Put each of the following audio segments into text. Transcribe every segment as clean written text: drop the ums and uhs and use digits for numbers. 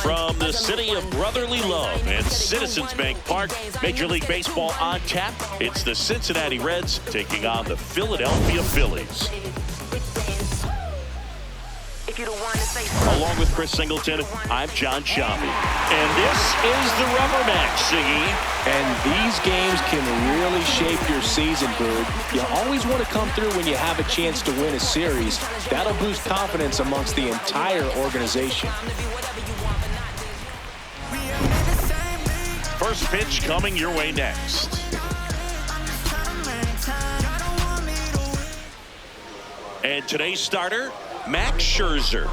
From the city of brotherly love and Citizens Bank Park, Major League Baseball on tap. It's the Cincinnati Reds taking on the Philadelphia Phillies. Along with Chris Singleton, I'm John Sciambi. And this is the rubber match, Siggy. And these games can really shape your season, Bird. You always want to come through when you have a chance to win a series. That'll boost confidence amongst the entire organization. First pitch coming your way next. And today's starter, Max Scherzer.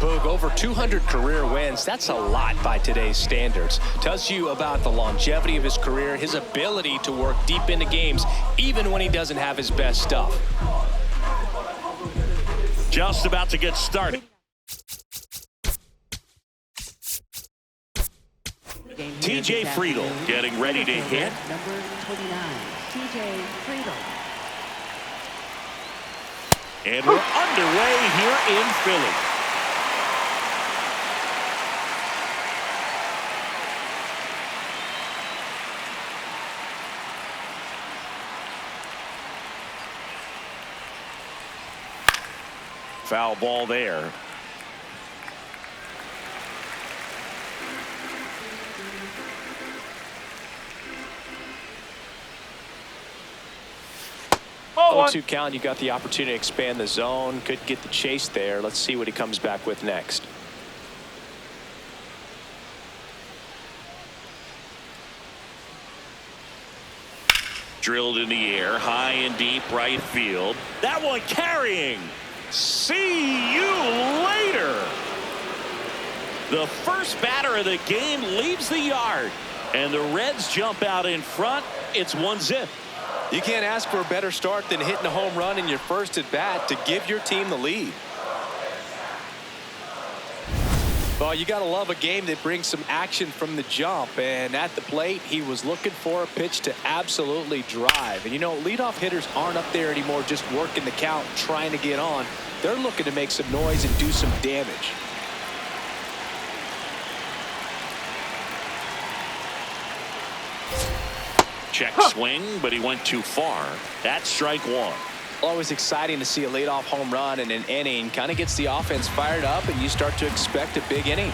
Boog, over 200 career wins. That's a lot by today's standards. Tells you about the longevity of his career, his ability to work deep into games, even when he doesn't have his best stuff. Just about to get started. TJ Friedl getting ready to hit. Number 29, TJ Friedl. And we're underway here in Philly. Foul ball there. Oh, 2 count. You got the opportunity to expand the zone. Could get the chase there. Let's see what he comes back with next. Drilled in the air, high and deep right field. That one carrying. See you later. The first batter of the game leaves the yard, and the Reds jump out in front. It's 1-0. You can't ask for a better start than hitting a home run in your first at bat to give your team the lead. Well, you got to love a game that brings some action from the jump, and at the plate he was looking for a pitch to absolutely drive. And you know, leadoff hitters aren't up there anymore just working the count, trying to get on. They're looking to make some noise and do some damage. Check swing, but he went too far. That's strike one. Always exciting to see a leadoff home run in an inning. Kind of gets the offense fired up, and you start to expect a big inning.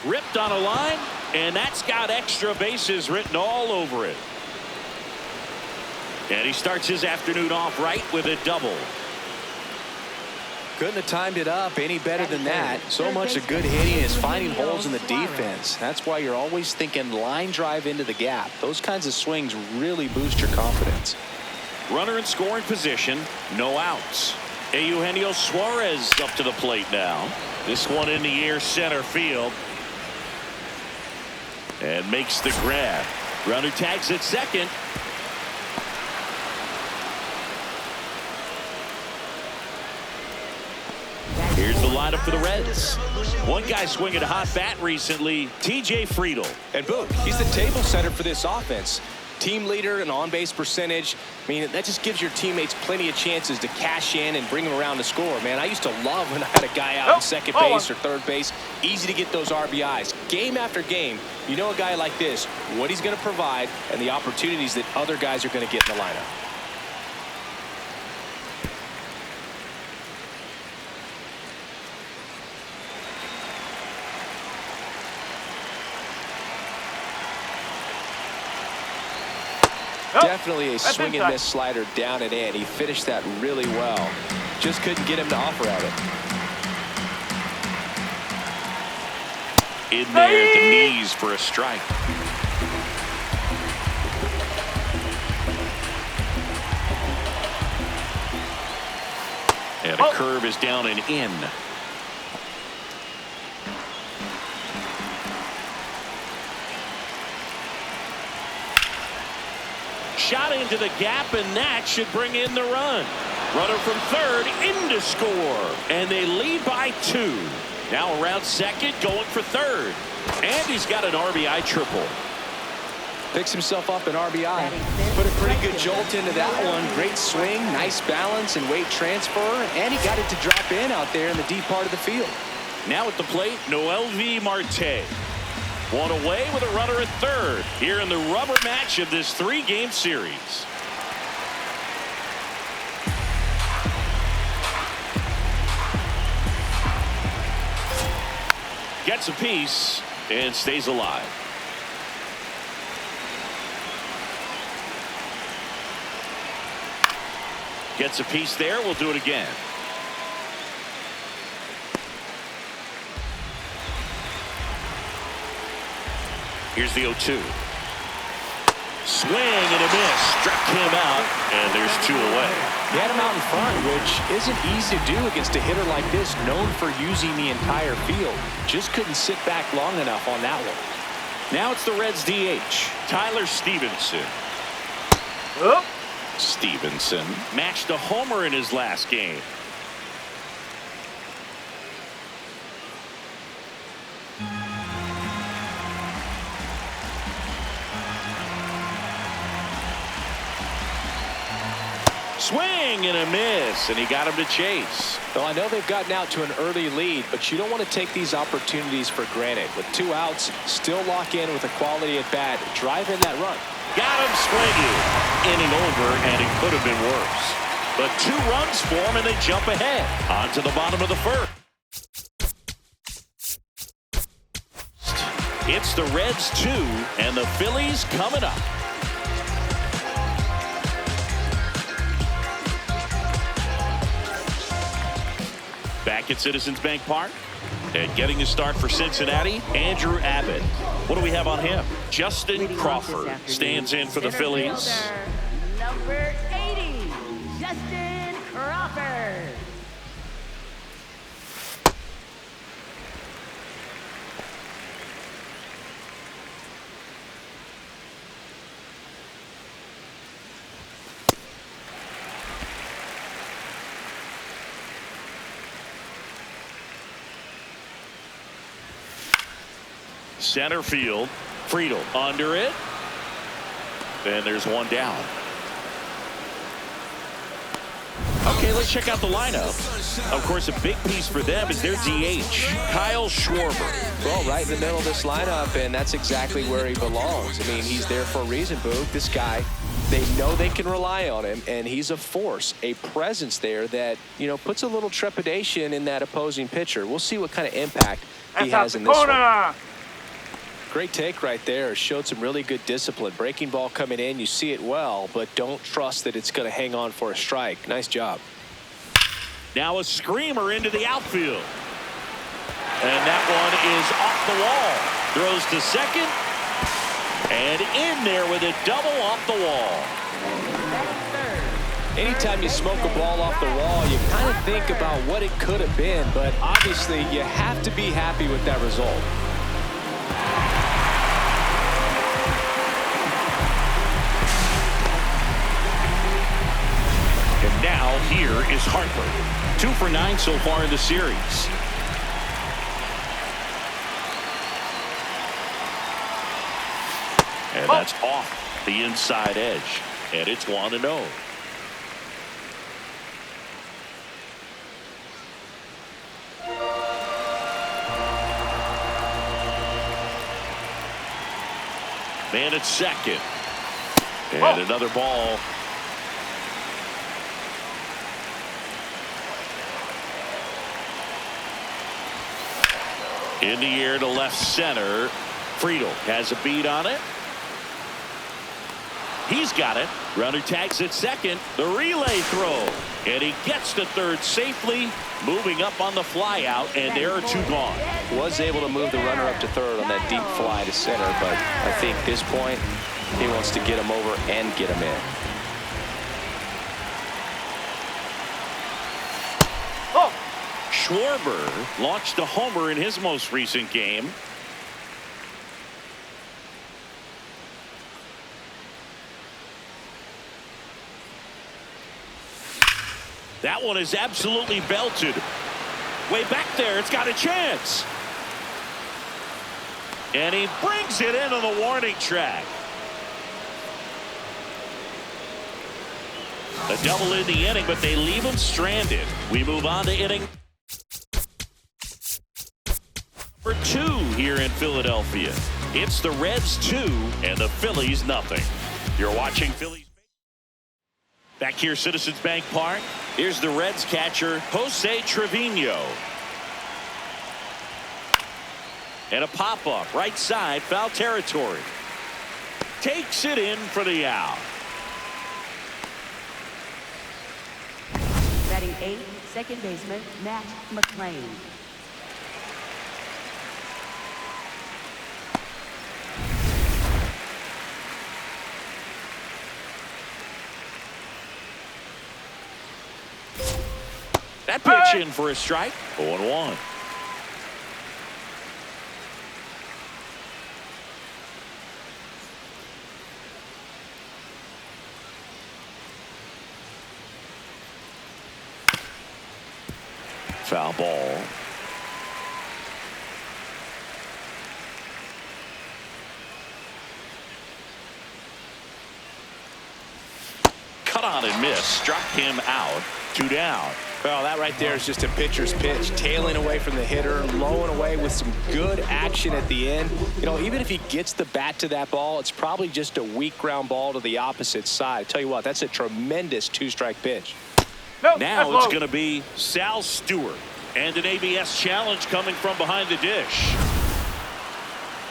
Ripped on a line, and that's got extra bases written all over it. And he starts his afternoon off right with a double. Couldn't have timed it up any better than that. So much of good hitting is finding holes in the defense. That's why you're always thinking line drive into the gap. Those kinds of swings really boost your confidence. Runner in scoring position, no outs. Eugenio Suarez up to the plate now. This one in the air center field. And makes the grab. Runner tags at second. Here's the lineup for the Reds. One guy swinging a hot bat recently, TJ Friedl. And boom, he's the table setter for this offense. Team leader and on-base percentage. I mean, that just gives your teammates plenty of chances to cash in and bring them around to score. Man, I used to love when I had a guy out in second base or third base. Easy to get those RBIs. Game after game, you know a guy like this, what he's going to provide and the opportunities that other guys are going to get in the lineup. Definitely a swing and miss slider down and in. He finished that really well. Just couldn't get him to offer at it. In there at the knees for a strike. And a curve is down and in. Shot into the gap, and that should bring in the run. Runner from third in to score, and they lead by 2. Now around second, going for third, and he's got an RBI triple. Picks himself up an RBI. Put a pretty good jolt into that one. Great swing, nice balance and weight transfer. And he got it to drop in out there in the deep part of the field. Now at the plate, MLB Marte. One away with a runner at third here in the rubber match of this 3-game series. Gets a piece and stays alive. Gets a piece there. We'll do it again. Here's the 0-2. Swing and a miss. Struck him out, and there's 2 away. He had him out in front, which isn't easy to do against a hitter like this, known for using the entire field. Just couldn't sit back long enough on that one. Now it's the Reds DH, Tyler Stevenson. Oh. Stevenson matched a homer in his last game. Swing and a miss, and he got him to chase. Well, I know they've gotten out to an early lead, but you don't want to take these opportunities for granted. With 2 outs, still lock in with a quality at bat. Drive in that run. Got him swinging. Inning over, and it could have been worse. But 2 runs for him, and they jump ahead. On to the bottom of the first. It's the Reds 2, and the Phillies coming up. Back at Citizens Bank Park, and getting a start for Cincinnati, Andrew Abbott. What do we have on him? Justin Crawford stands in for the Phillies. Number 80, Justin Crawford. Center field, Friedel under it, and there's 1 down. Okay, let's check out the lineup. Of course, a big piece for them is their DH, Kyle Schwarber. Well, right in the middle of this lineup, and that's exactly where he belongs. I mean, he's there for a reason, Boog. This guy, they know they can rely on him, and he's a force, a presence there that, you know, puts a little trepidation in that opposing pitcher. We'll see what kind of impact he has in this one. Great take right there. Showed some really good discipline. Breaking ball coming in, you see it well, but don't trust that it's going to hang on for a strike. Nice job. Now a screamer into the outfield. And that one is off the wall. Throws to second. And in there with a double off the wall. Anytime you smoke a ball off the wall, you kind of think about what it could have been, but obviously you have to be happy with that result. And now here is Harper. 2 for 9 so far in the series. And that's off the inside edge. And it's 1-0. Man at second. And another ball. In the air to left center. Friedel has a beat on it. He's got it. Runner tags at second. The relay throw. And he gets to third safely. Moving up on the fly out. And there are 2 gone. Was able to move the runner up to third on that deep fly to center. But I think at this point, he wants to get him over and get him in. Schwarber launched a homer in his most recent game. That one is absolutely belted. Way back there, it's got a chance. And he brings it into the warning track. A double in the inning, but they leave him stranded. We move on to inning number 2 here in Philadelphia. It's the Reds 2 and the Phillies nothing. You're watching Phillies. Back here, Citizens Bank Park. Here's the Reds catcher, Jose Trevino. And a pop-up, right side, foul territory. Takes it in for the out. Batting 8th, second baseman, Matt McClain. That pitch in for a strike. 0-1. Foul ball. Cut on and miss. Struck him out. 2 down. Well, that right there is just a pitcher's pitch, tailing away from the hitter, lowing away with some good action at the end. You know, even if he gets the bat to that ball, it's probably just a weak ground ball to the opposite side. I tell you what, that's a tremendous 2-strike pitch. Now it's going to be Sal Stewart. And an ABS challenge coming from behind the dish.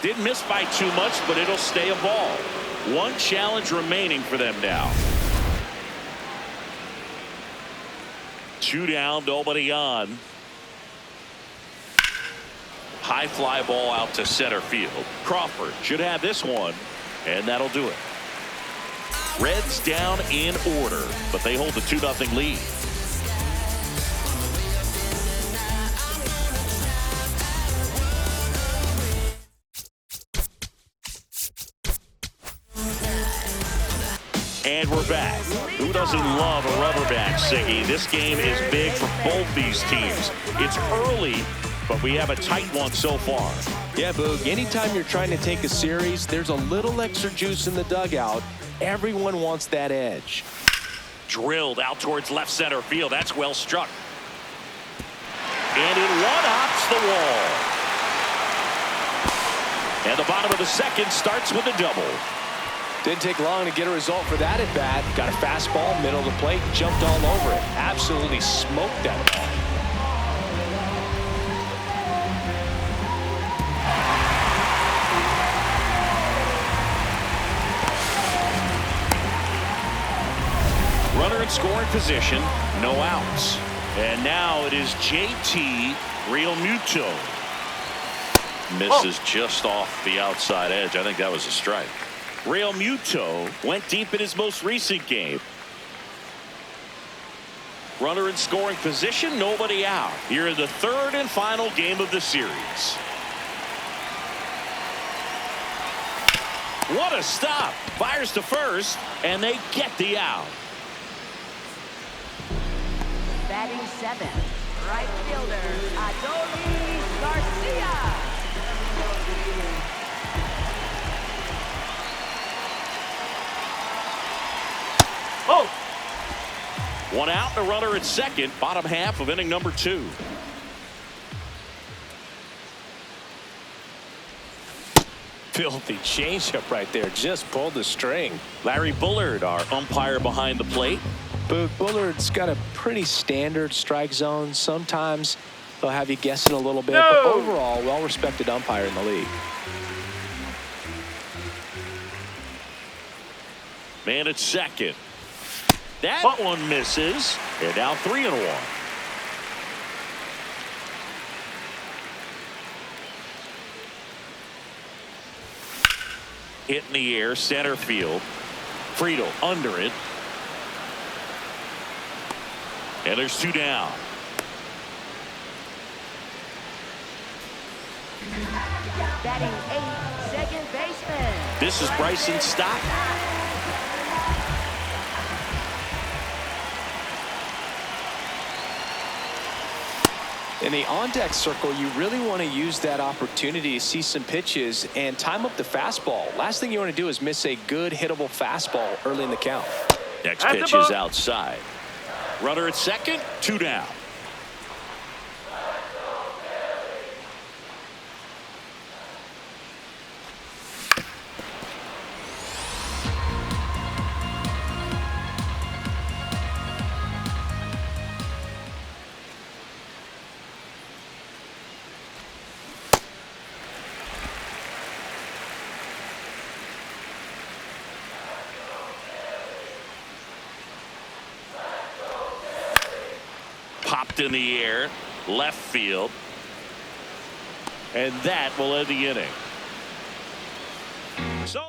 Didn't miss by too much, but it'll stay a ball. 1 challenge remaining for them now. 2 down, nobody on. High fly ball out to center field. Crawford should have this one, and that'll do it. Reds down in order, but they hold the 2-0 lead. And we're back. Who doesn't love a rubber match, Siggy? This game is big for both these teams. It's early, but we have a tight one so far. Yeah, Boog, anytime you're trying to take a series, there's a little extra juice in the dugout. Everyone wants that edge. Drilled out towards left center field. That's well struck. And it one-hops the wall. And the bottom of the second starts with a double. Didn't take long to get a result for that at bat. Got a fastball, middle of the plate, jumped all over it. Absolutely smoked that ball. Runner in scoring position, no outs. And now it is JT Realmuto. Misses just off the outside edge. I think that was a strike. Realmuto went deep in his most recent game. Runner in scoring position, nobody out. Here in the 3rd and final game of the series. What a stop. Fires to first, and they get the out. Batting 7th, right fielder, Adolis Garcia. Oh! 1 out, and a runner at second, bottom half of inning number 2. Filthy changeup right there. Just pulled the string. Larry Bullard, our umpire behind the plate. But Bullard's got a pretty standard strike zone. Sometimes they'll have you guessing a little bit, but overall, well-respected umpire in the league. Man at second. That one misses. They're now 3-1. Hit in the air, center field. Friedel under it. And there's 2 down. Batting 8th, second baseman. This is Bryson Stott. In the on-deck circle, you really want to use that opportunity to see some pitches and time up the fastball. Last thing you want to do is miss a good hittable fastball early in the count. Next That's pitch the is ball. outside. Runner at second, 2 down. Popped in the air, left field. And that will end the inning. So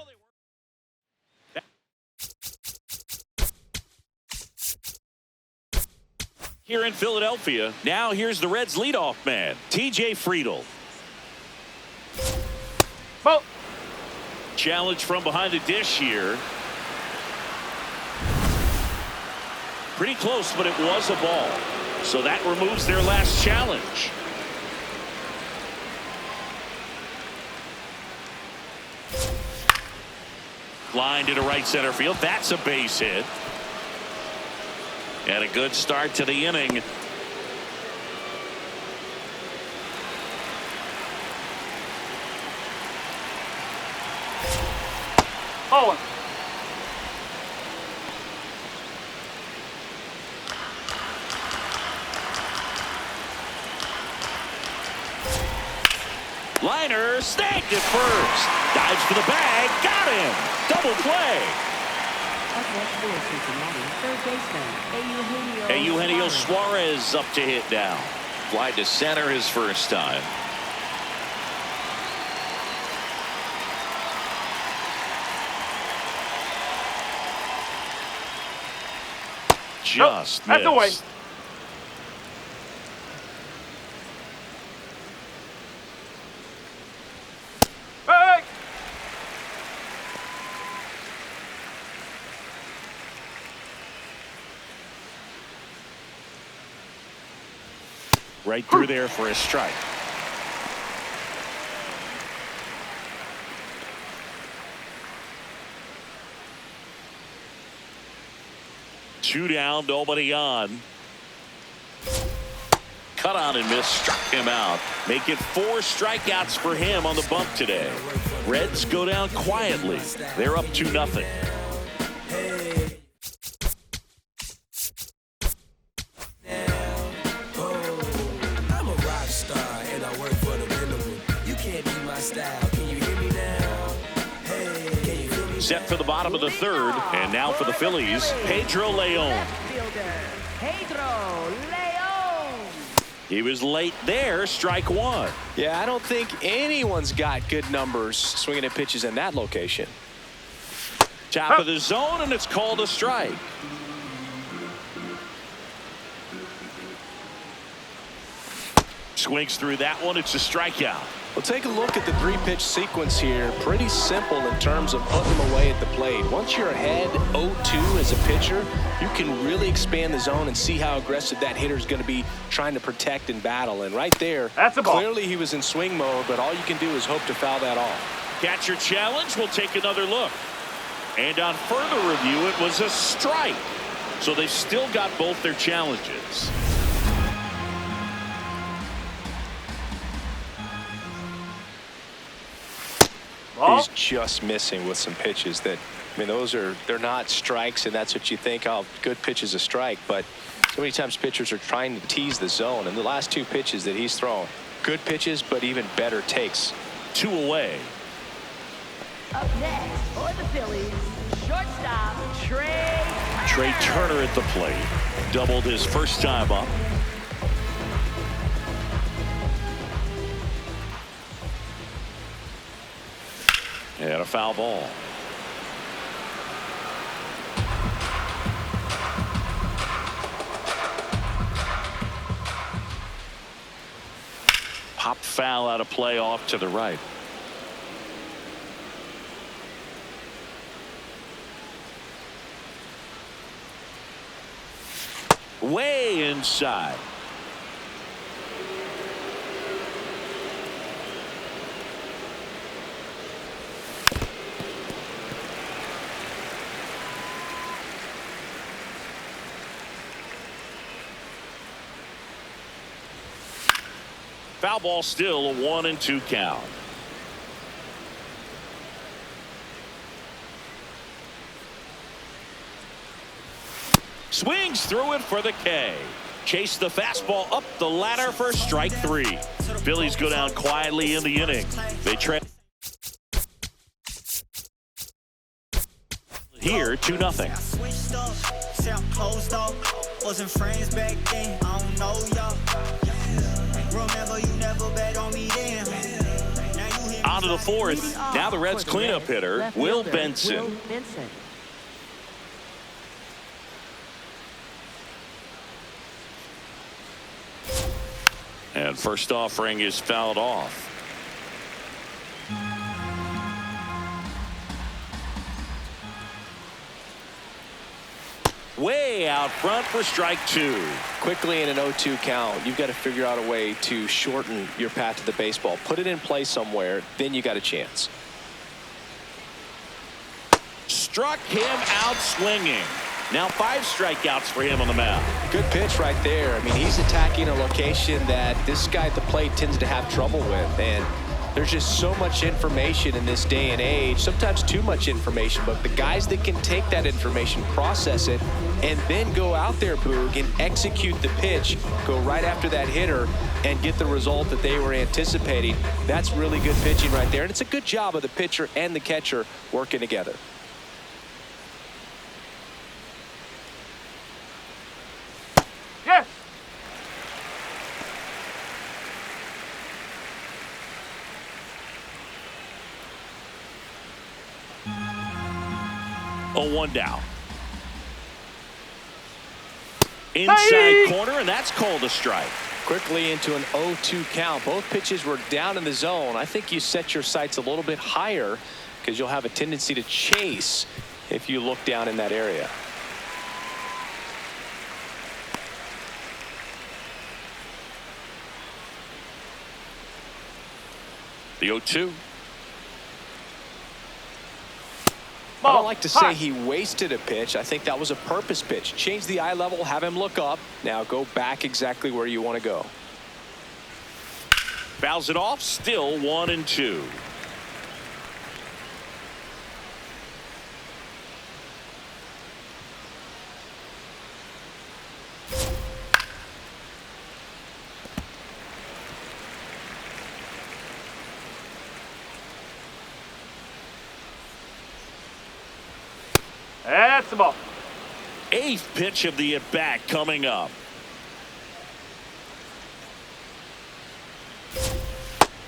here in Philadelphia, now here's the Reds leadoff man, TJ Friedl. Ball. Challenge from behind the dish here. Pretty close, but it was a ball. So that removes their last challenge. Line into right center field. That's a base hit. And a good start to the inning. Oh. Liner snagged it first. Dives for the bag. Got him. Double play. Third baseman, Eugenio Suarez up to hit now. Fly to center his first time. Just Nope, that's the way. missed. Hey. Right through there for a strike. Two down, nobody on. Cut on and miss, struck him out. Make it 4 strikeouts for him on the bump today. Reds go down quietly. They're up 2-0. I'm a rock star and I work for the minimum. You can't be my style. Can you hear me now? Hey, can you feel me? Set for the bottom of the third, and now for the Phillies, Pedro Leon. Left fielder, Pedro Leon. He was late there, strike 1. Yeah, I don't think anyone's got good numbers swinging at pitches in that location. Top of the zone, and it's called a strike. Swings through that one. It's a strikeout. Well, take a look at the 3-pitch sequence here. Pretty simple in terms of putting them away at the plate. Once you're ahead 0-2 as a pitcher, you can really expand the zone and see how aggressive that hitter is going to be trying to protect and battle. And right there, That's a ball. clearly he was in swing mode, but all you can do is hope to foul that off. Catcher challenge. We'll take another look. And on further review, it was a strike. So they still got both their challenges. Ball. He's just missing with some pitches that, I mean, they're not strikes, and that's what you think, oh, good pitch is a strike. But so many times pitchers are trying to tease the zone, and the last 2 pitches that he's thrown, good pitches, but even better takes. 2 away. Up next for the Phillies, shortstop Trey Turner at the plate. Doubled his first time up. And a foul ball. Pop foul out of play off to the right. Way inside. Foul ball, still a 1-2 count. Swings through it for the K. Chase the fastball up the ladder for strike 3. Phillies go down quietly in the inning. They trail here 2-0. Wasn't friends back then, I don't know y'all. Remember you never bet on me then. On to the 4th. Now the Reds cleanup hitter, Will Benson. And first offering is fouled off. Way out front for strike 2. Quickly in an 0-2 count, you've got to figure out a way to shorten your path to the baseball. Put it in play somewhere, then you got a chance. Struck him out swinging. Now 5 strikeouts for him on the mound. Good pitch right there. I mean, he's attacking a location that this guy at the plate tends to have trouble with. And there's just so much information in this day and age, sometimes too much information, but the guys that can take that information, process it, and then go out there, Boog, and execute the pitch, go right after that hitter, and get the result that they were anticipating. That's really good pitching right there. And it's a good job of the pitcher and the catcher working together. Yes. Oh, 1 down. Inside corner, and that's called a strike. Quickly into an 0-2 count. Both pitches were down in the zone. I think you set your sights a little bit higher because you'll have a tendency to chase if you look down in that area. The 0-2. I don't like to say he wasted a pitch. I think that was a purpose pitch. Change the eye level, have him look up. Now go back exactly where you want to go. Fouls it off, still 1-2. That's the ball. 8th pitch of the at-bat coming up.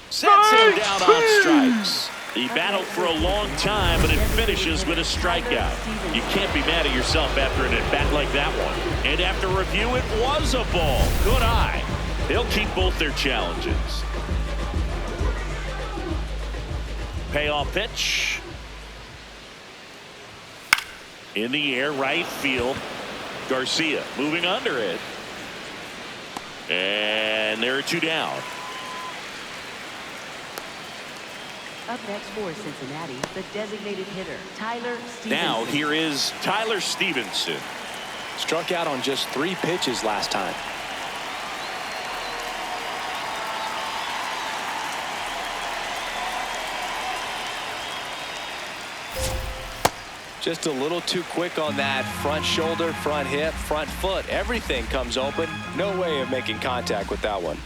Sets him down on strikes. He battled for a long time, but it finishes with a strikeout. You can't be mad at yourself after an at-bat like that one. And after review, it was a ball. Good eye. They'll keep both their challenges. Payoff pitch. In the air, right field. Garcia moving under it. And there are 2 down. Up next for Cincinnati, the designated hitter, Tyler Stevenson. Now here is Tyler Stevenson. Struck out on just 3 pitches last time. Just a little too quick on that front shoulder, front hip, front foot. Everything comes open. No way of making contact with that one.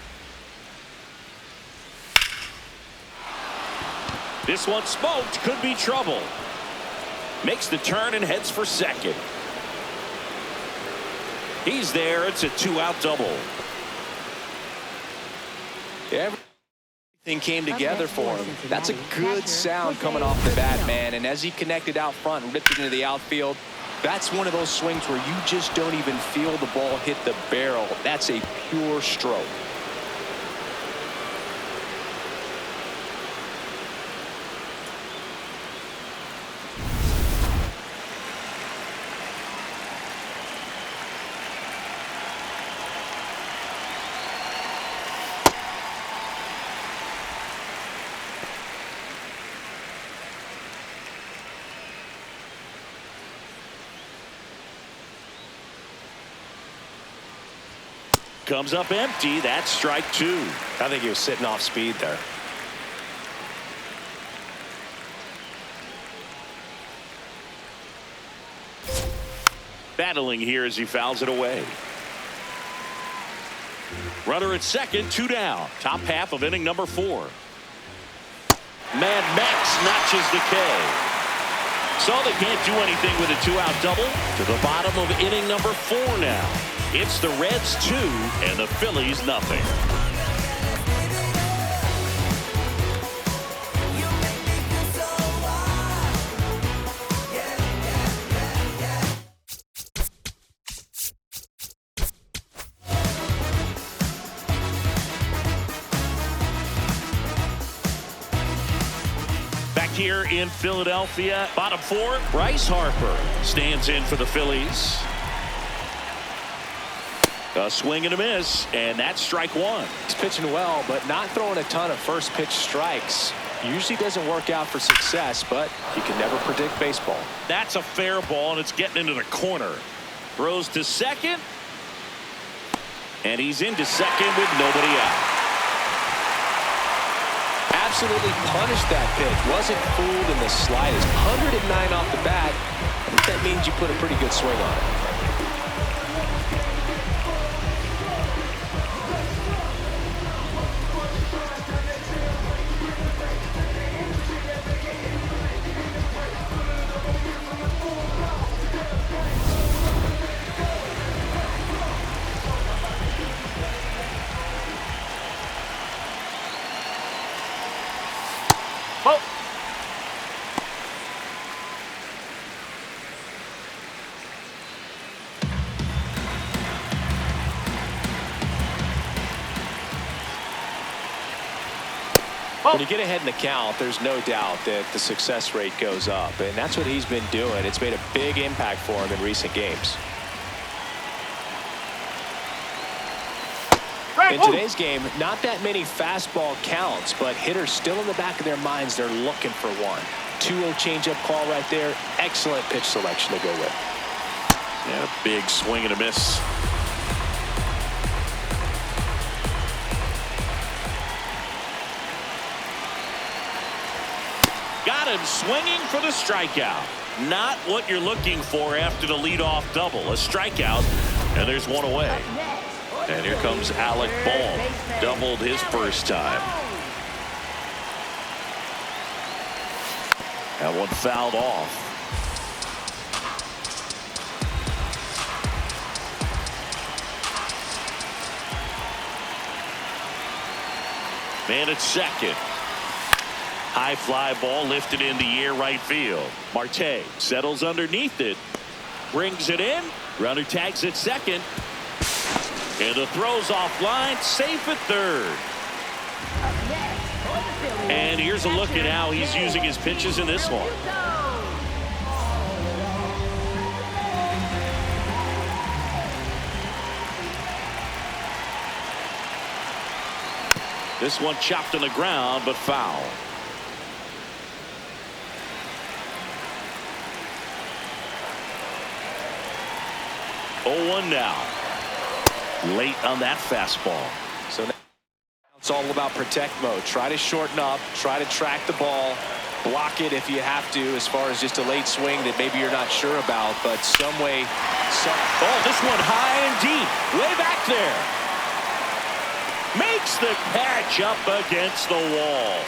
This one smoked, could be trouble. Makes the turn and heads for second. He's there. It's a 2-out double. Everything came together for him. That's a good sound coming off the bat, man. And as he connected out front and ripped it into the outfield, that's one of those swings where you just don't even feel the ball hit the barrel. That's a pure stroke. Comes up empty. That's strike two. I think he was sitting off speed there. Battling here as he fouls it away. Runner at second, 2 down. Top half of inning number 4. Mad Max notches the K. So they can't do anything with a 2-out double. To the bottom of inning number 4 now. It's the Reds 2 and the Phillies nothing. Here in Philadelphia, bottom 4, Bryce Harper stands in for the Phillies. A swing and a miss, and that's strike 1. He's pitching well, but not throwing a ton of first pitch strikes. Usually doesn't work out for success, but you can never predict baseball. That's a fair ball, and it's getting into the corner. Throws to second, and he's into second with nobody out. Absolutely punished that pitch. Wasn't fooled in the slightest. 109 off the bat. I think that means you put a pretty good swing on it. When you get ahead in the count, there's no doubt that the success rate goes up, and that's what he's been doing. It's made a big impact for him in recent games. In today's game, not that many fastball counts, but hitters still in the back of their minds, they're looking for one. 2-0 changeup call right there. Excellent pitch selection to go with. Yeah, big swing and a miss. Got him swinging for the strikeout. Not what you're looking for after the leadoff double. A strikeout, and there's one away. And here comes Alec Bohm. Doubled his first time. That one fouled off. Man at second. High fly ball lifted in the air right field. Marte settles underneath it. Brings it in. Runner tags at second. And the throw's offline. Safe at third. And here's a look at how he's using his pitches in this one. This one chopped on the ground, but foul. 0-1 now. Late on that fastball. So now it's all about protect mode. Try to shorten up. Try to track the ball. Block it if you have to, as far as just a late swing that maybe you're not sure about. But some way. Oh, this one high and deep. Way back there. Makes the catch up against the wall.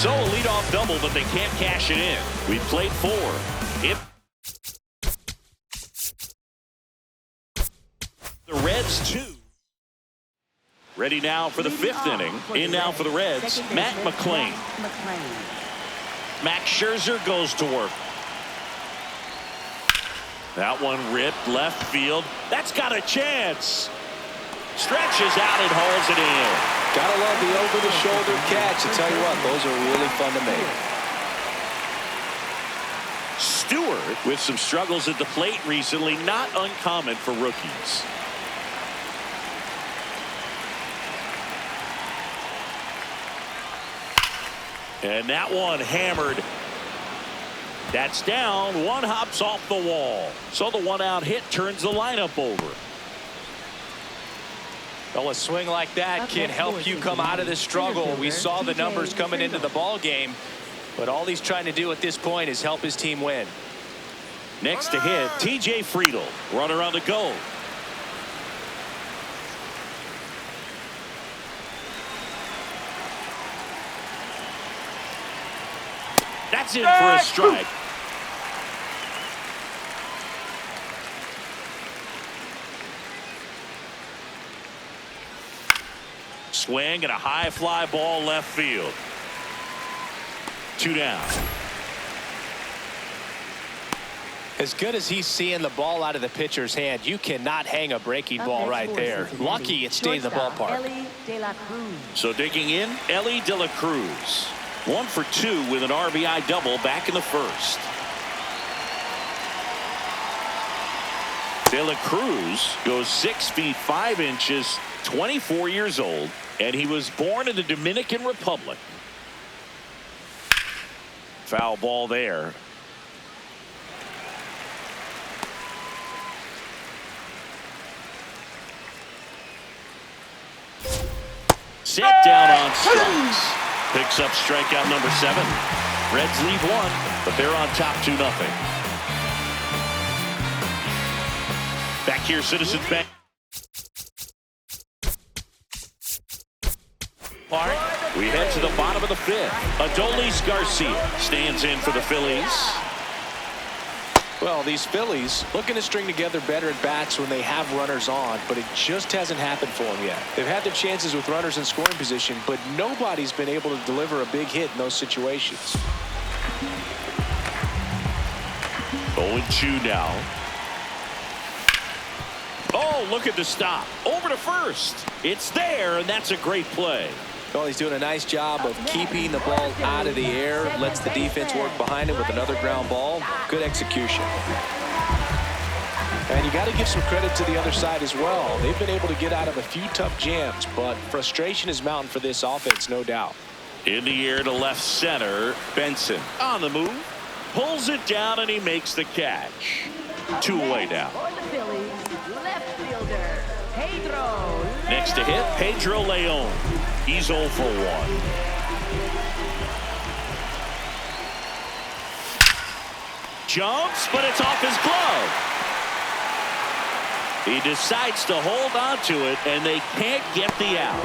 So a leadoff double, but they can't cash it in. We played 4. The Reds 2. Ready now for the 5th inning. In now for the Reds, Matt McClain. Max Scherzer goes to work. That one ripped left field. That's got a chance. Stretches out and hauls it in. Gotta love the over-the-shoulder catch. I tell you what, those are really fun to make. Stewart with some struggles at the plate recently, not uncommon for rookies. And that one hammered. That's down. One hops off the wall. So the one-out hit turns the lineup over. Well, a swing like that can help you come out of this struggle. We saw the numbers coming into the ball game, but all he's trying to do at this point is help his team win. Next to hit, T.J. Friedel. Runner on the go. That's in for a strike. Swing and a high fly ball left field. 2 down. As good as he's seeing the ball out of the pitcher's hand, you cannot hang a breaking ball right there. Lucky it stayed in the ballpark. So digging in, Ellie De La Cruz. 1 for 2 with an RBI double back in the first. De La Cruz goes 6 feet 5 inches, 24 years old, and he was born in the Dominican Republic. Foul ball there. Set down on strikes. Picks up strikeout number 7. Reds leave 1, but they're on top 2-0. Back here, Citizens Bank. We head to the bottom of the 5th. Adolis Garcia stands in for the Phillies. Well, these Phillies looking to string together better at bats when they have runners on, but it just hasn't happened for them yet. They've had their chances with runners in scoring position, but nobody's been able to deliver a big hit in those situations. 0-2 now. Oh, look at the stop. Over to first. It's there, and that's a great play. Well, he's doing a nice job of keeping the ball out of the air, lets the defense work behind it with another ground ball. Good execution. And you got to give some credit to the other side as well. They've been able to get out of a few tough jams, but frustration is mounting for this offense, no doubt. In the air to left center, Benson on the move, pulls it down, and he makes the catch. 2 away now. Next to hit, Pedro Leon. He's 0 for 1. Jumps, but it's off his glove. He decides to hold on to it, and they can't get the out.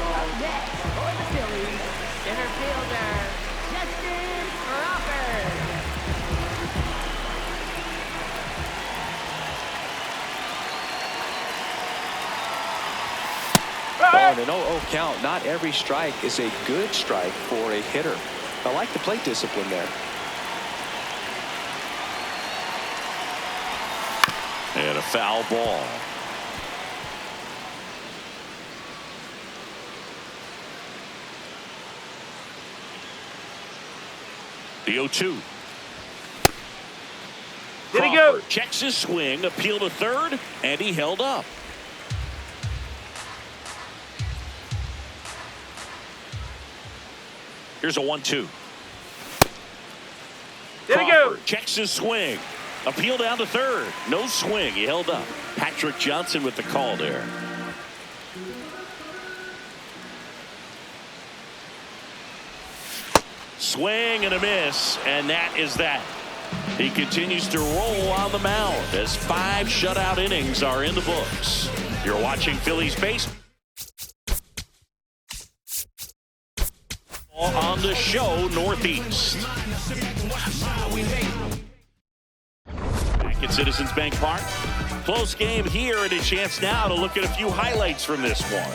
Up next for the Phillies, center fielder, Justin Crawford. On an 0-0 count, not every strike is a good strike for a hitter. I like the plate discipline there. And a foul ball. The 0-2. Did he go? Checks his swing, appeal to third, and he held up. Here's a 1-2. Did he go? Checks his swing. Appeal down to third. No swing. He held up. Patrick Johnson with the call there. Swing and a miss, and that is that. He continues to roll on the mound as 5 shutout innings are in the books. You're watching Phillies baseball on the show Northeast. Back at Citizens Bank Park. Close game here, and a chance now to look at a few highlights from this one.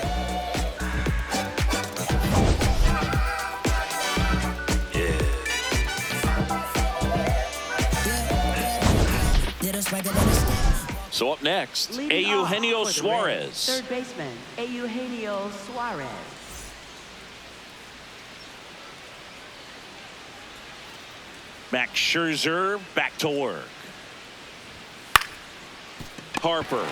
So up next, Eugenio Suarez. Third baseman, Eugenio Suarez. Max Scherzer back to work. Harper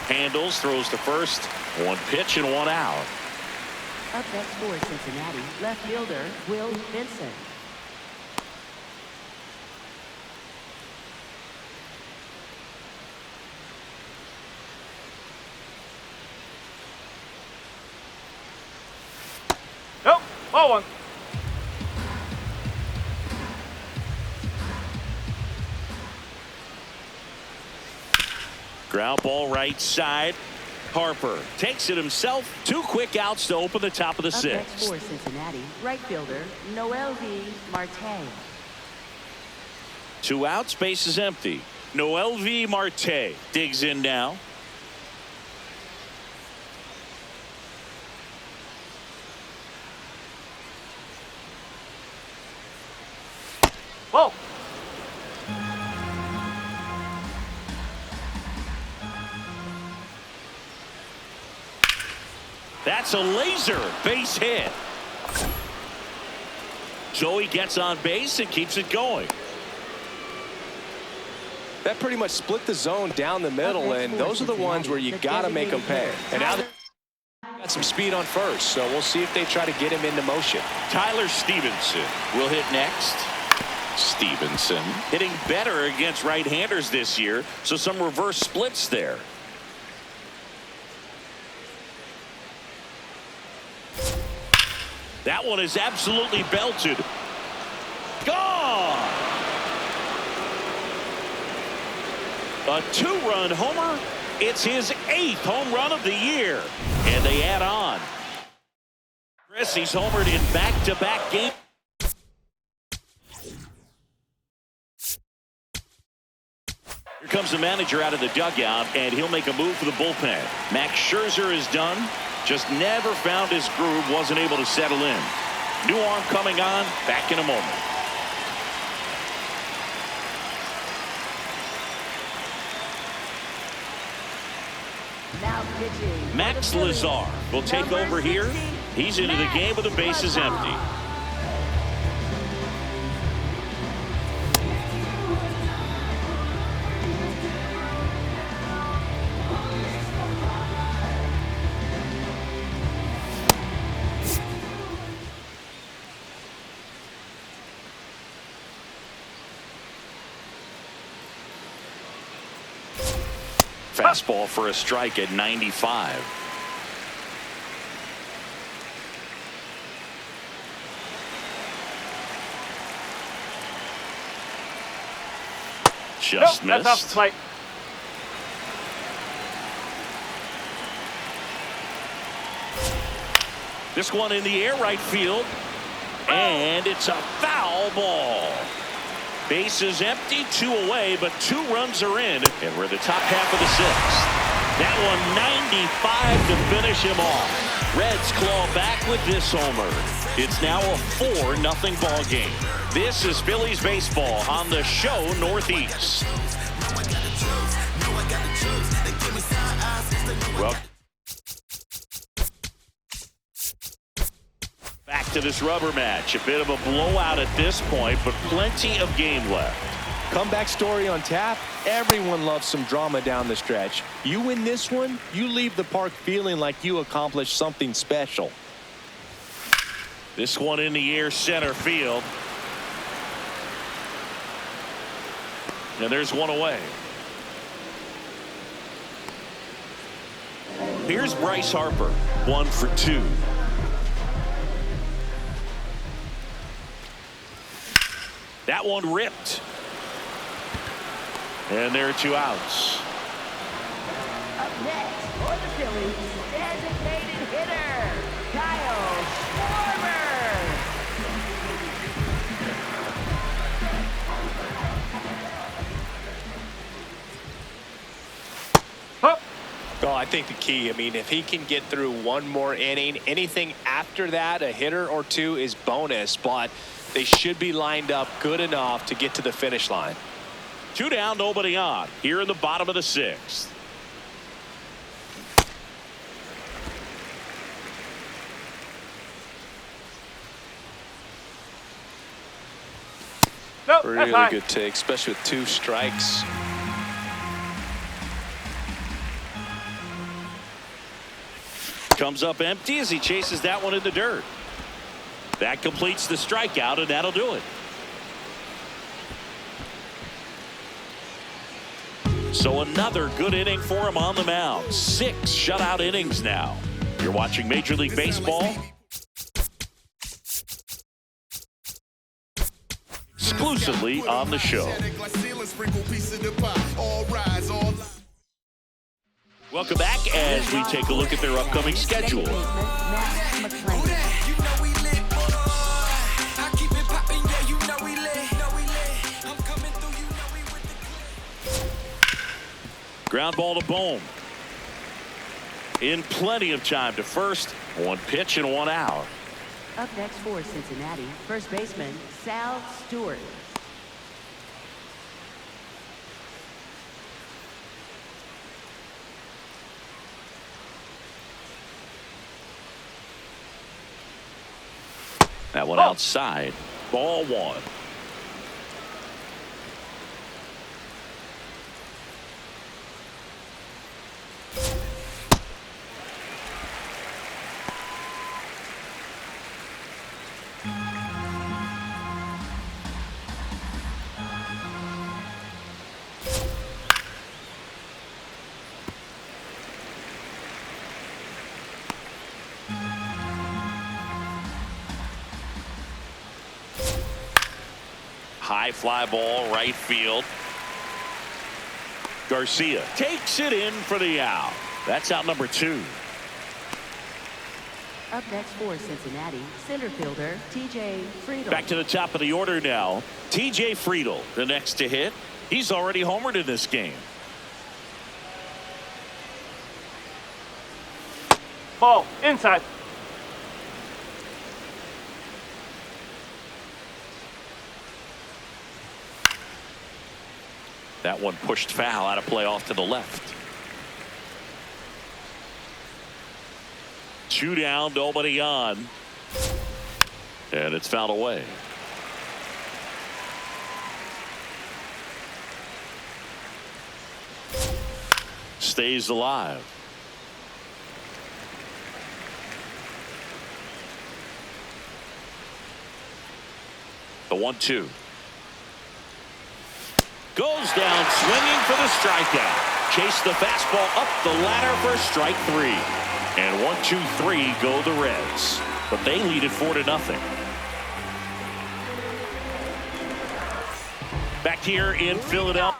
handles, throws to first. 1 pitch and 1 out. Up next for Cincinnati, left fielder Will Vincent. Nope. Ball one. Ground ball right side. Harper takes it himself. 2 quick outs to open the top of the Up next sixth. for Cincinnati, right fielder Noel V. Marte. 2 outs, base is empty. Noel V. Marte digs in now. Ball. That's a laser base hit. Joey gets on base and keeps it going. That pretty much split the zone down the middle, and those are the ones where you got to make them pay. And now they've got some speed on first, so we'll see if they try to get him into motion. Tyler Stevenson will hit next. Stevenson hitting better against right-handers this year, so some reverse splits there. That one is absolutely belted. Gone! A 2-run homer. It's his 8th home run of the year. And they add on. He's homered in back-to-back games. Here comes the manager out of the dugout, and he'll make a move for the bullpen. Max Scherzer is done. Just never found his groove, wasn't able to settle in. New arm coming on, back in a moment. Now pitching. Max Lazar will take over here. He's into the game with the bases empty. Fastball for a strike at 95. Just Nope, missed. that's off the plate. This one in the air right field. And it's a foul ball. Bases empty, 2 away, but 2 runs are in. And we're the top half of the 6th. That one 95 to finish him off. Reds claw back with this homer. It's now a 4-0 ball game. This is Phillies baseball on the show Northeast. Well, back to this rubber match. A bit of a blowout at this point, but plenty of game left. Comeback story on tap. Everyone loves some drama down the stretch. You win this one, you leave the park feeling like you accomplished something special. This one in the air center field. And there's one away. Here's Bryce Harper, 1 for 2. That one ripped. And there are 2 outs. Up next for the Phillies, designated hitter Kyle Schwarber. Oh, I think the key, I mean, if he can get through 1 more inning, anything after that, a hitter or 2 is bonus, but they should be lined up good enough to get to the finish line. 2 down, nobody on. Here in the bottom of the 6th. Nope, that's Really high. good take, especially with 2 strikes. comes up empty as he chases that one in the dirt. That completes the strikeout, and that'll do it. So another good inning for him on the mound. 6 shutout innings now. You're watching Major League Baseball. Exclusively on the show. Welcome back as we take a look at their upcoming schedule. Ground ball to Bohm. In plenty of time to first. 1 pitch and 1 out. Up next for Cincinnati, first baseman Sal Stewart. That one outside. Ball 1. High fly ball, right field. Garcia takes it in for the out. That's out number 2. Up next for Cincinnati, center fielder TJ Friedl. Back to the top of the order now. TJ Friedl, the next to hit. He's already homered in this game. Ball inside. That one pushed foul out of play off to the left. 2 down, nobody on. And it's fouled away. Stays alive. The 1-2. Goes down swinging for the strikeout. Chase the fastball up the ladder for strike 3. And 1, 2, 3 go the Reds. But they lead it 4-0. Back here in Philadelphia.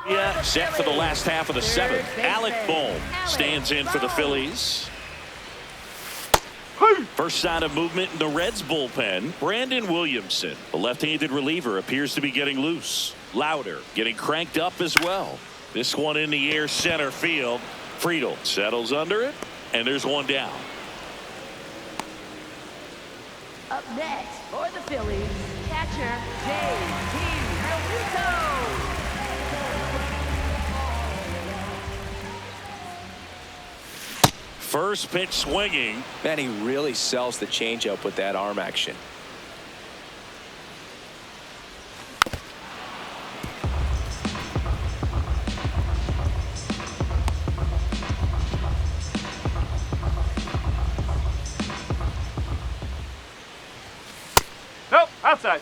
Yeah, set for the last half of the 7th. Alec Bohm stands in for the Phillies. First sign of movement in the Reds bullpen. Brandon Williamson, the left-handed reliever, appears to be getting loose. Louder getting cranked up as well. This one in the air, center field. Friedl settles under it, and there's 1 down. Up next for the Phillies, catcher J.T. Realmuto. First pitch swinging. Man, he really sells the changeup with that arm action. Nope, outside.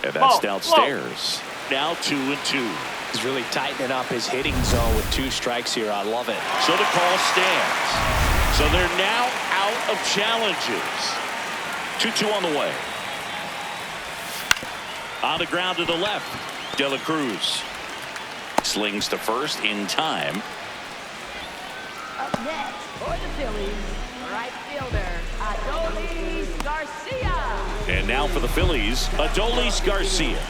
And that's downstairs. Now 2-2. He's really tightening up his hitting zone with 2 strikes here. I love it. So the call stands. So they're now out of challenges. 2-2 on the way. On the ground to the left. De La Cruz slings to first in time. Up next for the Phillies, right fielder Adolis Garcia. And now for the Phillies, Adolis Garcia.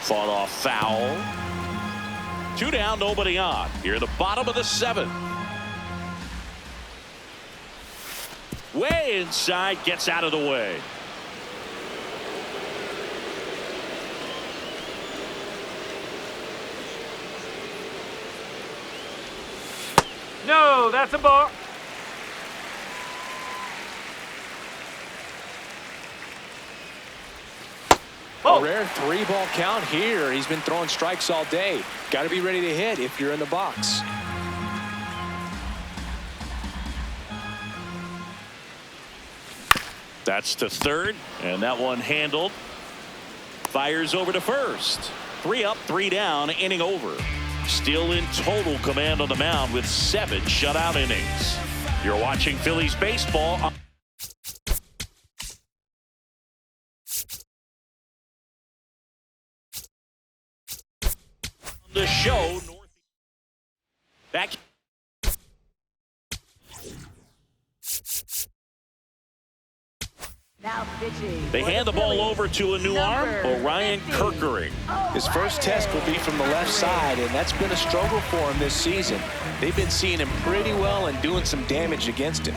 Fought off foul. 2 down, nobody on. Here at the bottom of the 7th. Way inside, gets out of the way. No, that's a ball. A rare 3-ball count here. He's been throwing strikes all day. Got to be ready to hit if you're in the box. That's to third, and that one handled. Fires over to first. 3 up, 3 down, inning over. Still in total command on the mound with 7 shutout innings. You're watching Phillies baseball on the show. Back. Now pitching. They hand the ball over to a new arm, Orion Kirkering. His first test will be from the left side, and that's been a struggle for him this season. They've been seeing him pretty well and doing some damage against him.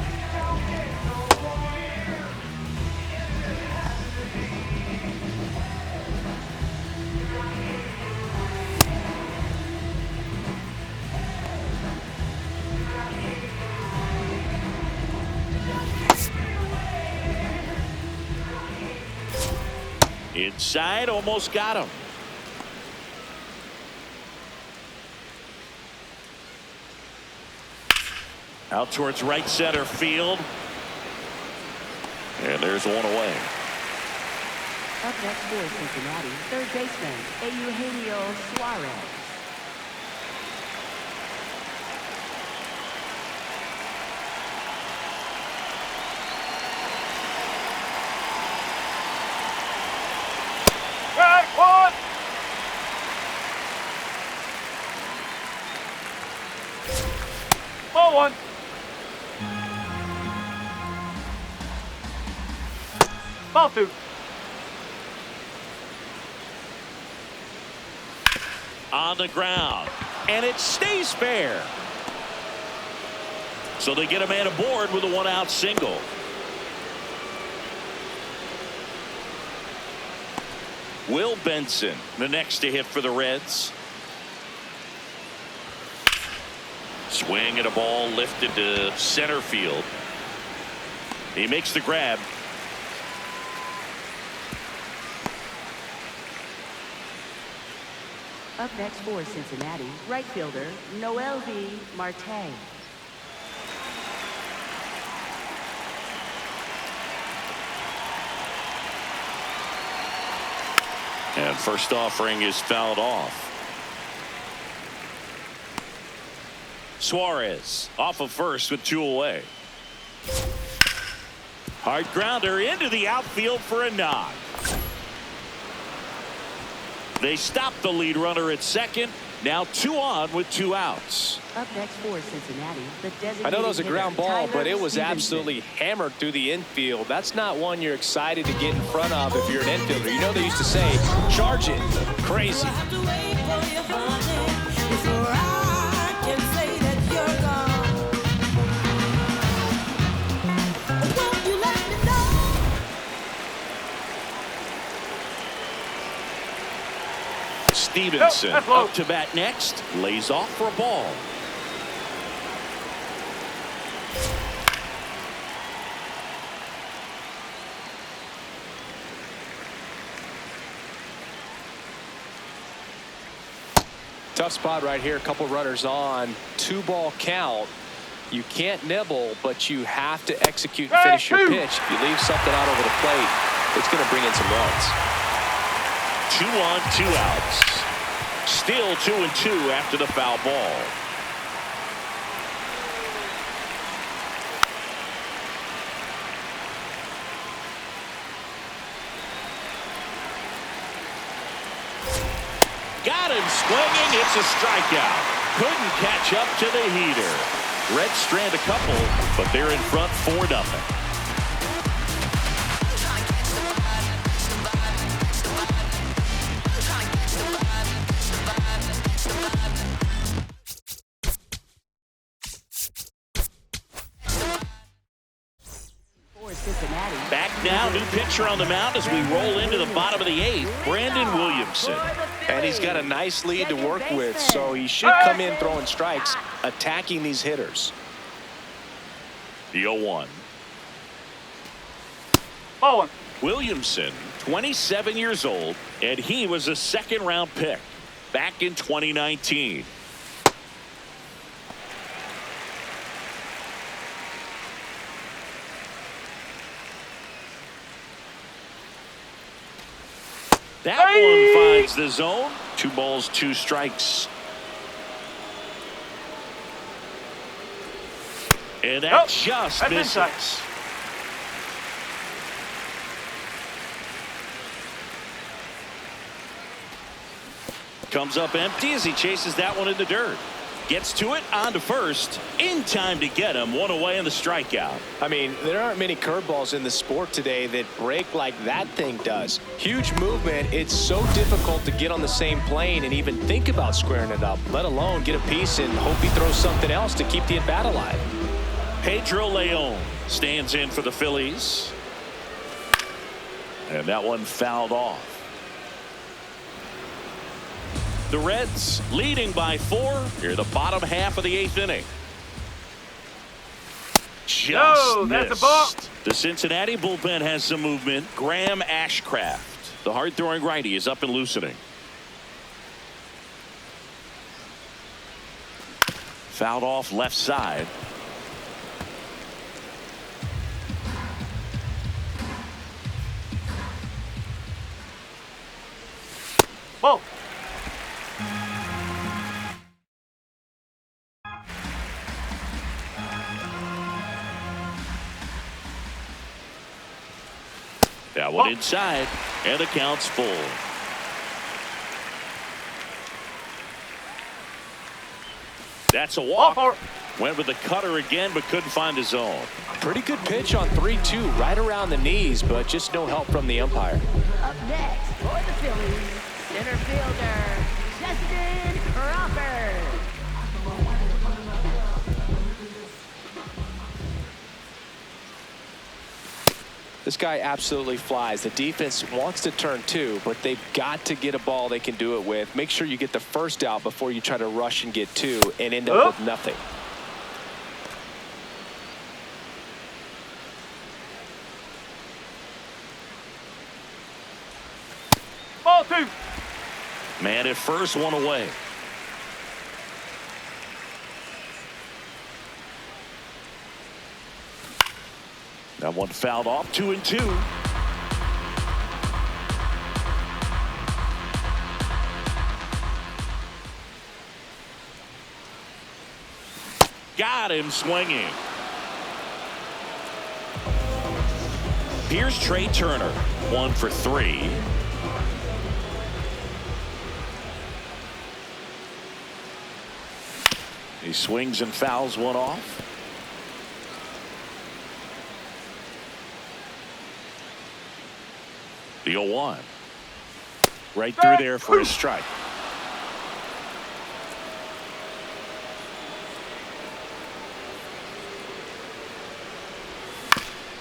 Inside, almost got him. Out towards right center field. And there's one away. Up next for Cincinnati, third baseman, Eugenio Suarez. Ball one. Ball two. On the ground, and it stays fair. So they get a man aboard with a 1-out single. Will Benson, the next to hit for the Reds. Swing and a ball lifted to center field. He makes the grab. Up next for Cincinnati, right fielder, Noel V. Marte. And first offering is fouled off. Suarez off of first with 2 away. Hard grounder into the outfield for a knock. They stop the lead runner at second. Now 2 on with 2 outs. Up next for Cincinnati, the designated I know that was a hitter, ground ball, Tyler but it was Stevenson. absolutely hammered through the infield. That's not one you're excited to get in front of if you're an infielder. You know they used to say, charge it. Crazy. Stevenson Nope, that's low. up to bat next. Lays off for a ball. Tough spot right here. A couple runners on. 2-ball count. You can't nibble, but you have to execute and finish your pitch. If you leave something out over the plate, it's going to bring in some runs. 2 on, 2 outs. Still 2-2 after the foul ball. Got him swinging. It's a strikeout. Couldn't catch up to the heater. Reds strand a couple, but they're in front 4-0. Back now, new pitcher on the mound as we roll into the bottom of the 8th, Brandon Williamson. And he's got a nice lead to work with, so he should come in throwing strikes. attacking these hitters. The 0-1. Ball one. Williamson, 27 years old, and he was a second-round pick back in 2019. That one finds the zone. 2 balls, 2 strikes. And that just that's misses. inside. Comes up empty as he chases that one in the dirt. Gets to it, on to first. In time to get him. 1 away in the strikeout. I mean, there aren't many curveballs in the sport today that break like that thing does. Huge movement. It's so difficult to get on the same plane and even think about squaring it up, let alone get a piece and hope he throws something else to keep the at-bat alive. Pedro Leon stands in for the Phillies. And that one fouled off. The Reds leading by 4 here the bottom half of the 8th inning. Just that's a missed. ball. The Cincinnati bullpen has some movement. Graham Ashcraft, the hard-throwing righty, is up and loosening. Fouled off left side. Ball. That one inside, and the count's full. That's a walk. Went with the cutter again, but couldn't find the zone. Pretty good pitch on 3-2, right around the knees, but just no help from the umpire. Up next for the Phillies, center fielder, Justin Crawford. This guy absolutely flies. The defense wants to turn 2, but they've got to get a ball they can do it with. Make sure you get the first out before you try to rush and get 2 and end up with nothing. Ball 2. Man at first, 1 away. That one fouled off. 2-2. Got him swinging. Here's Trey Turner. 1 for 3. He swings and fouls one off. The 0-1. Right through there for a strike.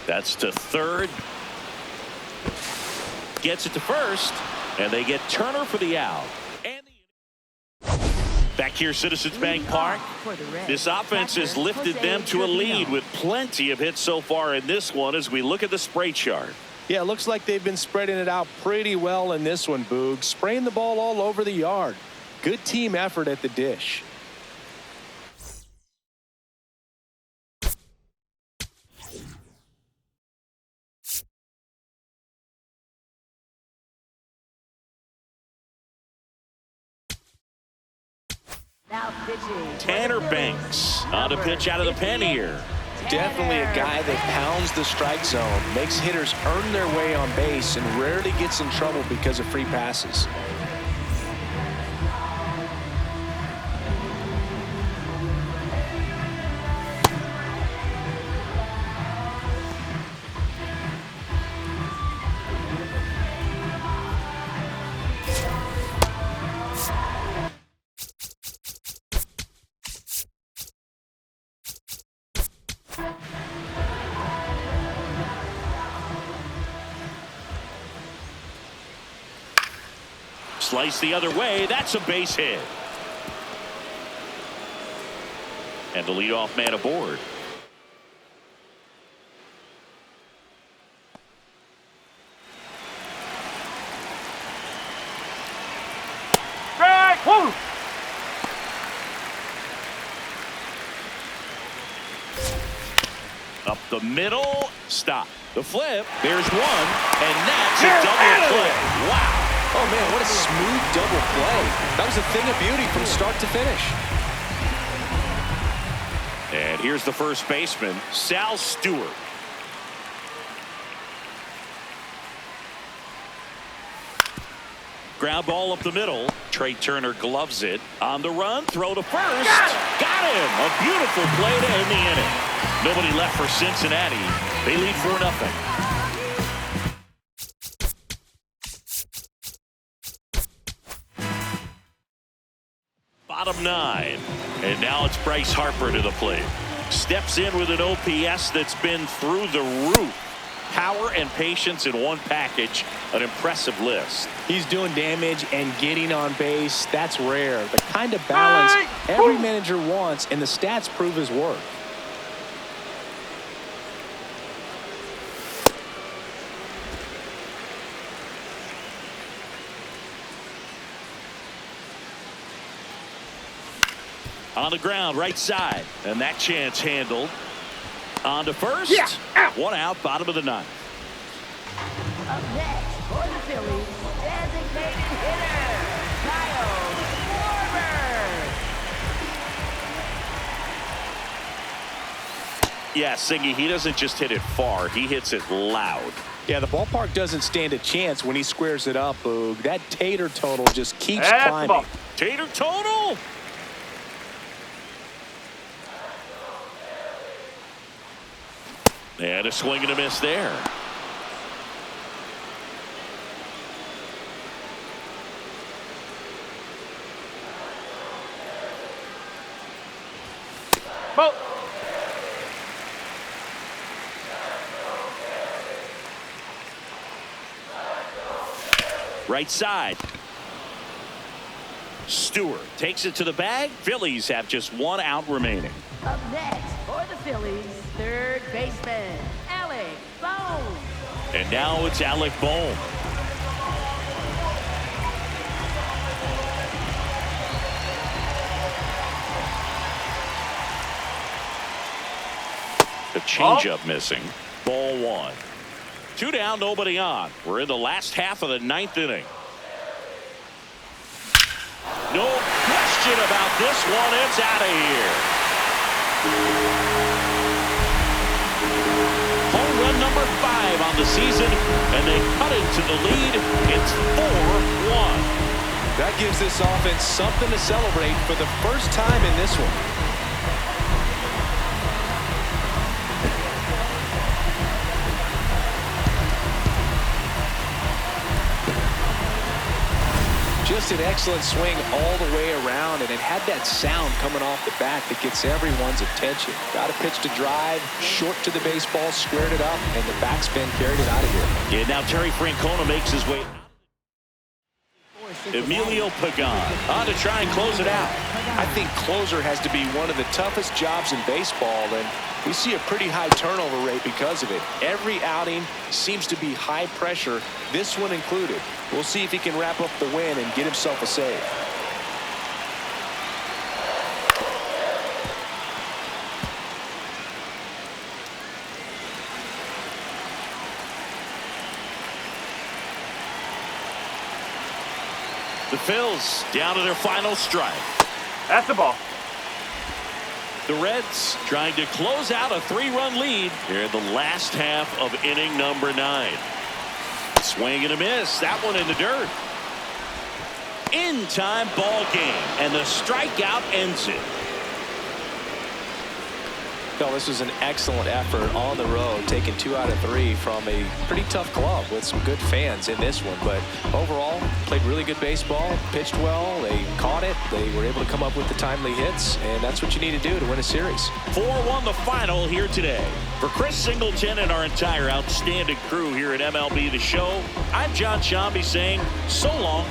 That's to third. Gets it to first. And they get Turner for the out. Back here, Citizens Bank Park. This offense has lifted them to a lead with plenty of hits so far in this one as we look at the spray chart. Yeah, it looks like they've been spreading it out pretty well in this one, Boog. Spraying the ball all over the yard. Good team effort at the dish. Now pitching. Tanner Banks on a pitch out of the pen here. Definitely a guy that pounds the strike zone, makes hitters earn their way on base, and rarely gets in trouble because of free passes. Slice the other way. That's a base hit. and the leadoff man aboard. Strike. Woo. Up the middle, stop. The flip, there's one, and that's a double play. Wow. Oh, man, what a smooth double play. That was a thing of beauty from start to finish. And here's the first baseman, Sal Stewart. Ground ball up the middle. Trey Turner gloves it. On the run, throw to first. Got him. A beautiful play to end the inning. Nobody left for Cincinnati. They lead 4-0. Bottom 9. And now it's Bryce Harper to the plate. Steps in with an OPS that's been through the roof. Power and patience in one package. An impressive list. He's doing damage and getting on base. That's rare. The kind of balance every manager wants, and the stats prove his worth. On the ground, right side. And that chance handled. On to first. One out, bottom of the 9th. Up next for the Phillies, designated hitter, Kyle Schwarber. Yeah, Singy, he doesn't just hit it far. He hits it loud. Yeah, the ballpark doesn't stand a chance when he squares it up, Boog. That tater total just keeps climbing. Tater total. And a swing and a miss there. Ball. Right side. Stewart takes it to the bag. Phillies have just one out remaining. Up next for the Phillies, third baseman, Alec Bohm. And now it's Alec Bohm. The changeup missing. Ball 1. 2 down, nobody on. We're in the last half of the 9th inning. No question about this one. It's out of here. Home run number 5 on the season, and they cut into the lead. It's 4-1. That gives this offense something to celebrate for the first time in this one. Just an excellent swing all the way around, and it had that sound coming off the bat that gets everyone's attention. Got a pitch to drive, short to the baseball, squared it up, and the backspin carried it out of here. Yeah, now Terry Francona makes his way. Emilio Pagan on to try and close it out. I think closer has to be one of the toughest jobs in baseball, and we see a pretty high turnover rate because of it. Every outing seems to be high pressure, this one included. We'll see if he can wrap up the win and get himself a save. The Phils down to their final strike. That's the ball. The Reds trying to close out a 3-run lead here in the last half of inning number 9. Swing and a miss. That one in the dirt. In-time ball game, and the strikeout ends it. Well, this was an excellent effort on the road, taking 2 out of 3 from a pretty tough club with some good fans in this one. But overall, played really good baseball, pitched well, they caught it, they were able to come up with the timely hits, and that's what you need to do to win a series. 4-1 the final here today. For Chris Singleton and our entire outstanding crew here at MLB The Show, I'm John Shambi saying so long